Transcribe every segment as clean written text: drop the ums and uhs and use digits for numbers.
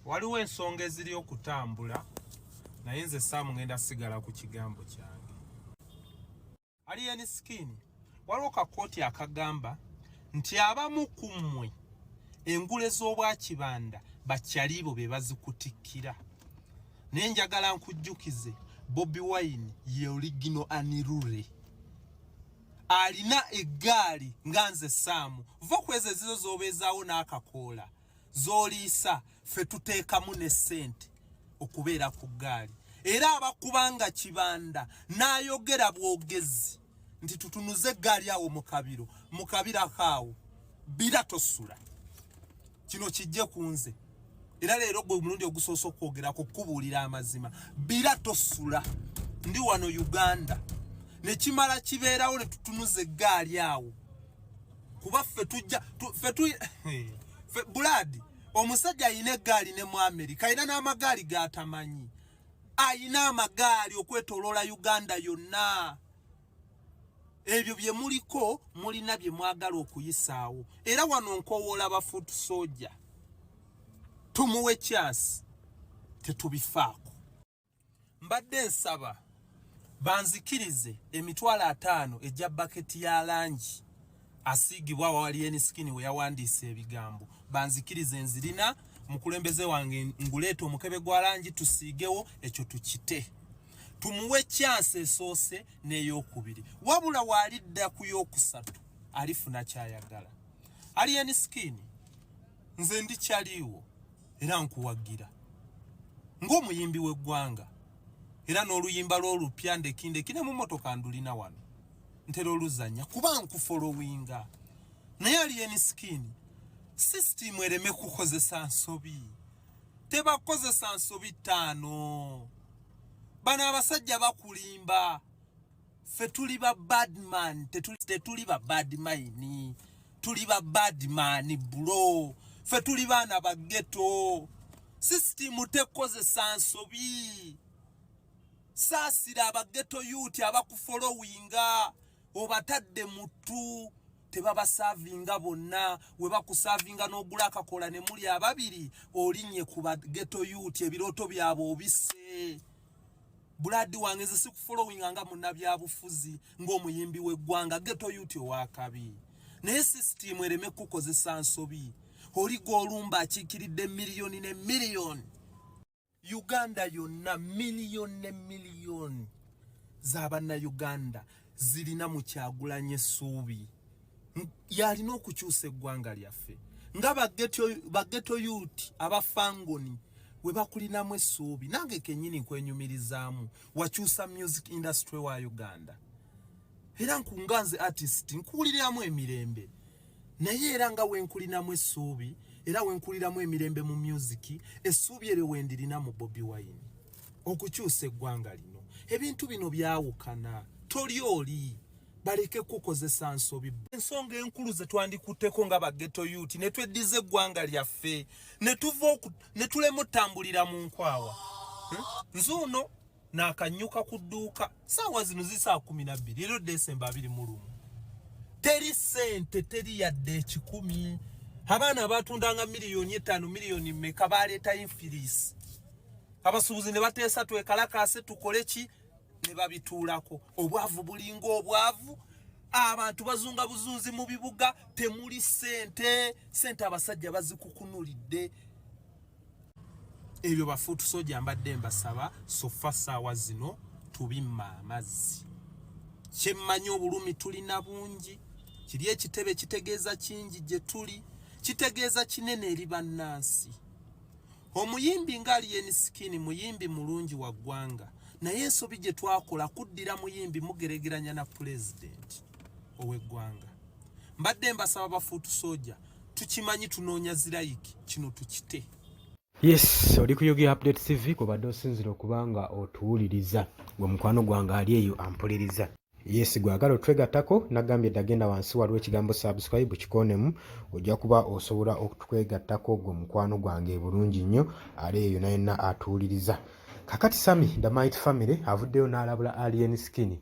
waliwo ensonga eziri okutambula naye nze Sam ngenda sigala ku kigambo kyange. Alien Skin, waliwo kakooti akagamba nti abamu ku mmwe engule z'obwa kibanda bakyalibo be bazikutikkira. Naye njagala nkujjukize Bobi Wine ye original Anirure. Alina eggaali nga nze Sam. Va kweze zizo z'obeezaawo n'akakoola z'oliisa ffe tuteekamu ne ssente okubeera ku ggaali. Era abakubanga kibanda n'ayogera bwogezi nti tutunuze eggaali awo mu kabira kaawo bira tosula. Kino kijje ku nze. Era leero gwe mulundi ogusoose okwogera kukubuulira amazima. Bira tosula. Ndi wano Uganda. Ne kimala kibeerawo ne tutunuze eggaali awo. Kuba ffe tujja Buladi omusajja ayina eggaali ne mu Amerika ayina n'amagaali g'atamanyi. Ayina amagaali okwetooloola Uganda yonna. Ebyo bye muliko mulina bye mwagala okuyisaawo. Era wano nkowoola bafoot soldier. Tumuwe chance tetubifaako. Mbadde nsaba banzikirize emitwalo 5 ejja baketi ya langi asiigibwa wa Alien Skin we yawandiisa ebigambo. Banzikirize nzirina mukulembeze wange nguleeta omukebe gwa langi tusiigewo ekyo tukite. Tumuwe chance esoose n'eyokubiri. Wabula walidda ku yokusatu alifuna kyayagala. Alien Skin, nze ndikyaliwo era nkuwagira ng'omuyimbi w'eggwanga. Era n'oluyimba lw'olupya ndekinde mu mmotoka ndulina wano ntera oluzannya kuba nkufollowinga. Naye Alien Skin, system ereme kukozesa nsobi. Tebakozesa nsobi 5. Bano abasajja bakulimba. Ffe tuli ba badman, tetuli ba badmaini. Tuli ba badman bro. Ffe tuli baana ba ghetto. System tekozesa nsobi. Saasira aba ghetto youth abakufollowinga obatadde mutu tebabasavinga bonna. We bakusavinga n'ogula akakola ne muli ababiri olinnye ku ba ghetto youth ebirooto byabwe obisse. Buladi wange nze sikufollowinga nga munnabyabufuzi ng'omuyimbi w'eggwanga ghetto youth owakabi. Naye system ereme kukozesa nsobi. Oli gw'olumba akiikiridde miliyoni ne miliyoni. Uganda yonna miliyoni ne miliyoni z'abanna Uganda zirina mu Kyagulanyi essuubi. Yalina okukyusa eggwanga lyaffe. Nga ba ghetto youth abafangoni we bakulinamu essuubi. Nange kennyini nkwenyumirizaamu wakyusa music industry wa Uganda. Era nkunganze artist nkuwuliramu emirembe. Naye era nga wenkulinamu essuubi era wenkuliramu emirembe mu music essuubi eryo wendirina mu Bobi Wine okukyusa eggwanga lino. Ebintu bino byawukana. Toli oli baleke kukozesa nsobi. Ensonga enkulu ze twandikutteko nga ba ghetto youth ne tweddiza eggwanga lyaffe ne tulema otambulira mu nkwawa. Nzuuno n'akanyuka ku dduuka saawa zino zisaa 12 leero Desemba 21. Teri sente teri yadde ekikumi. Abaana batundanga miliyoni 5 miliyoni mmeka baleeta infilisi. Abasuubuzi ne bateesa twekalakaase tukole ki ne babituulako. Obwavu bulinga obwavu. Abantu bazunga buzunzi mu bibuga temuli sente abasajja bazikukunulidde. Ebyo bafuutu soja mbadde mbasaba sofa saawa zino tubimma amazzi. Kyemmanyi obulumi tulina bungi. Kiri ekitebe kitegeeza kingi gye tuli. Kitegeeza kinene eri bannansi. Omuyimbi nga Alien Skin muyimbi mulungi wa ggwanga. Naye ensobi gye twakola kuddira muyimbi mugeregeranya na president ow'eggwanga. Mbadde mbasaba bafuutu soja tukimanyi tunoonya zirayiki kino tukite. Yes, oli ku Yugi Update TV kubadde osinzira okubanga otuwuliriza gwe mukwano gwange ali eyo ampuliriza. Yes, gwagala otwegattako nagambye dagenda wansi waliwo ekigambo subscribe kikonemu ojja kuba osobola okutwegattako gwe mukwano gwange bulungi nnyo ali eyo nayenna atuwuliriza. Kakati Sami the Might Family avuddeyo n'alabula Alien Skin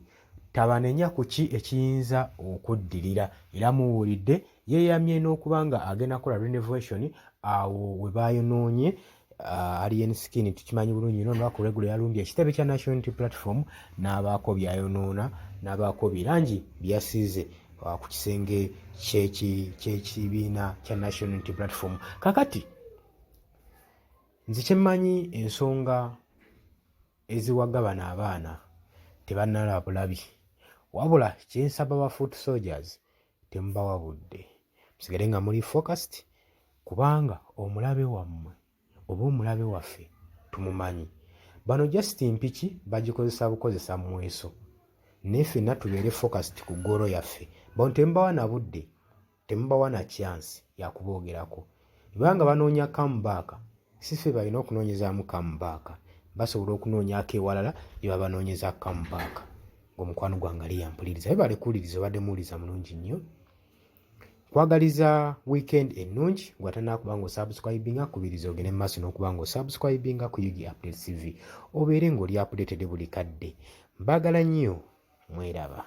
tabanenya ku ki ekiyinza okuddirira era muwulidde yeeyamye n'okubanga agenda kola renovation awo we bayonoonye Alien Skin tukimanyi bulungi nnyo lwako regular yalumbye ekitebe kya National Unity Platform n'abaako byayonoona n'abaako birangi byasiize ku kisenge ky'ekibiina kya National Unity Platform. Kakati nze kyemmanyi ensonga eziwaga bano abaana tebannalaba bulabi, wabula kyensaba ba Foot Soldiers temubawa budde, musigale nga muli focused kubanga omulabe wammwe oba omulabe waffe tumumanyi. Bano just mpiki bagikozesa bukozesa mweso, naye ffenna tubeere focused ku ggoolo yaffe. Bano temubawa na budde, temubawa na chance ya kuboogerako. Ibanga banoonya comeback, si ffe balina okunoonyezaamu comeback, basobola okunoonyaako ewalala gye babanoonyeza comeback. Ng'omukwano gwange ali yampuliriza, bale kuwuliriza obadde muwuliriza mulungi nnyo. Kwagaliza weekend ennungi, gw'atanaakuba ng'osubscribinga kubiriza ogende mu maaso n'okuba ng'osubscribinga ku Yugi Updates TV obeere ng'oli updated buli kadde. Mbaagala nnyo, mweraba.